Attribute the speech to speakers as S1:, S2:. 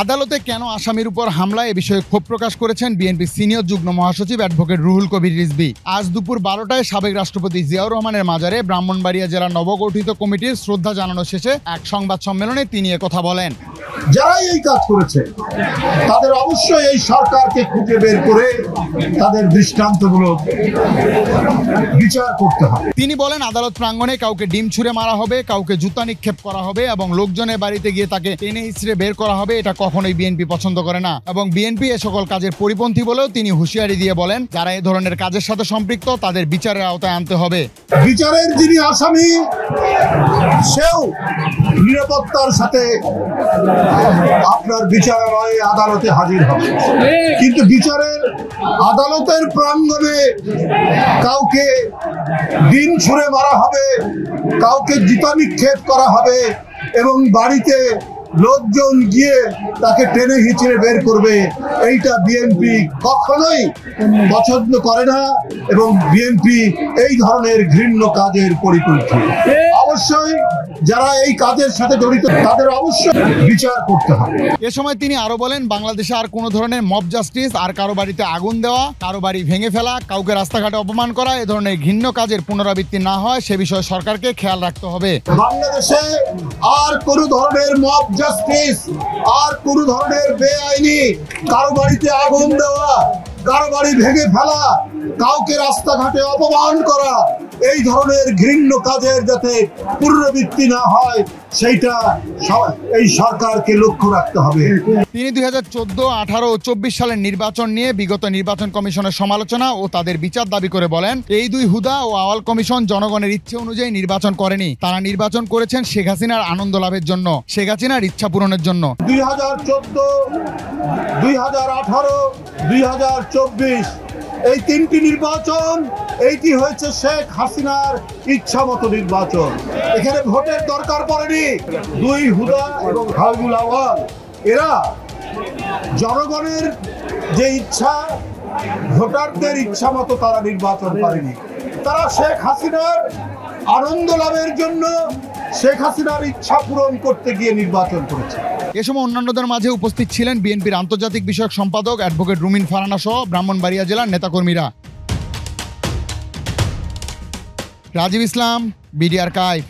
S1: আদালতে কেন আসামির উপর হামলা এ বিষয়ে ক্ষোভ প্রকাশ করেছেন বিএনপি সিনিয়র যুগ্ম মহাসচিব অ্যাডভোকেট রুহুল কবির রিজভী। আজ দুপুর 12টায় সাবেক রাষ্ট্রপতি জিয়াউর রহমানের মাজারে ব্রাহ্মণবাড়িয়া জেলা নবগঠিত কমিটির শ্রদ্ধা জানানো শেষে এক সংবাদ সম্মেলনে তিনি কথা বলেন।
S2: যারাই এই কাজ করেছে তাদের অবশ্যই এই সরকারকে খুঁজে বের করে তাদের দৃষ্টান্তমূলক বিচার করতে হবে।
S1: তিনি বলেন, আদালত প্রাঙ্গণে কাউকে ডিম ছুঁড়ে মারা হবে, কাউকে জুতা নিক্ষেপ করা হবে এবং লোকজনের বাড়িতে গিয়ে তাকে টেনে হিঁচড়ে বের করা হবে। এটা কখনোই বিএনপি পছন্দ করে না এবং বিএনপি এ সকল কাজের পরিপন্থী বলেও তিনি হুঁশিয়ারি দিয়ে বলেন, যারা এই ধরনের কাজের সাথে সম্পৃক্ত তাদের বিচারের আওতায় আনতে হবে।
S2: বিচারের যিনি আসামি সেও নিরাপত্তার সাথে আপনার বিচারালয়ে আদালতে হাজির হবে, কিন্তু বিচারের আদালতের প্রাঙ্গণে কাউকে ডিম ছুঁড়ে মারা হবে, কাউকে জুতা নিক্ষেপ করা হবে এবং বাড়িতে লোকজন গিয়ে তাকে টেনে হিঁচড়ে বের করবে, এইটা বিএনপি কখনোই পছন্দ করে না এবং বিএনপি এই ধরনের ঘৃণ্য কাজের পরিপন্থী। অবশ্যই যারা এই কাজের সাথে জড়িত তাদের অবশ্যই বিচার করতে হবে।
S1: এ সময় তিনি আরো বলেন, বাংলাদেশে আর কোনো ধরনের মব জাস্টিস, আর কারো বাড়িতে আগুন দেওয়া, কারো বাড়ি ভেঙে ফেলা, কাউকে রাস্তাঘাটে অপমান করা, এ ধরনের ঘৃণ্য কাজের পুনরাবৃত্তি না হয় সে বিষয়ে সরকারকে খেয়াল রাখতে হবে।
S2: বাংলাদেশে আর কোনো ধরনের মব জাস্টিস, আর কোনো ধরনের বেআইনি কারো বাড়িতে আগুন দেওয়া, কারো বাড়ি ভেঙে ফেলা, কাউকে রাস্তাঘাটে অপমান করা, এই ধরনের ঘৃণ্য কাজের যাতে পুনরাবৃত্তি না হয় সেইটা এই সরকারকে লক্ষ্য রাখতে হবে।
S1: তিনি 2014, 18 ও 24 সালের নির্বাচন নিয়ে বিগত নির্বাচন কমিশনের সমালোচনা ও তাদের বিচার দাবি করে বলেন, এই দুই হুদা ও আওয়াল কমিশন জনগণের ইচ্ছে অনুযায়ী নির্বাচন করেনি। তারা নির্বাচন করেছেন শেখ হাসিনার আনন্দ লাভের জন্য, শেখ হাসিনার ইচ্ছা পূরণের জন্য।
S2: 2014, 2018, 2024 এই তিনটি নির্বাচন, এইটি হয়েছে শেখ হাসিনার ইচ্ছা মতো নির্বাচন। এখানে ভোটের দরকার পড়েনি। দুই হুদা এবং হাবিবুল আওয়াল এরা জনগণের যে ইচ্ছা, ভোটারদের ইচ্ছা মতো তারা নির্বাচন করেনি। তারা শেখ হাসিনার আনন্দ লাভের জন্য, শেখ হাসিনার ইচ্ছা পূরণ করতে গিয়ে নির্বাচন করেছে।
S1: এ সময় অন্যান্যদের মাঝে উপস্থিত ছিলেন বিএনপির আন্তর্জাতিক বিষয়ক সম্পাদক অ্যাডভোকেট রুমিন ফারহানা সহ ব্রাহ্মণবাড়িয়া জেলার নেতাকর্মীরা। রাজীব ইসলাম, বিডি আর্কাইভ।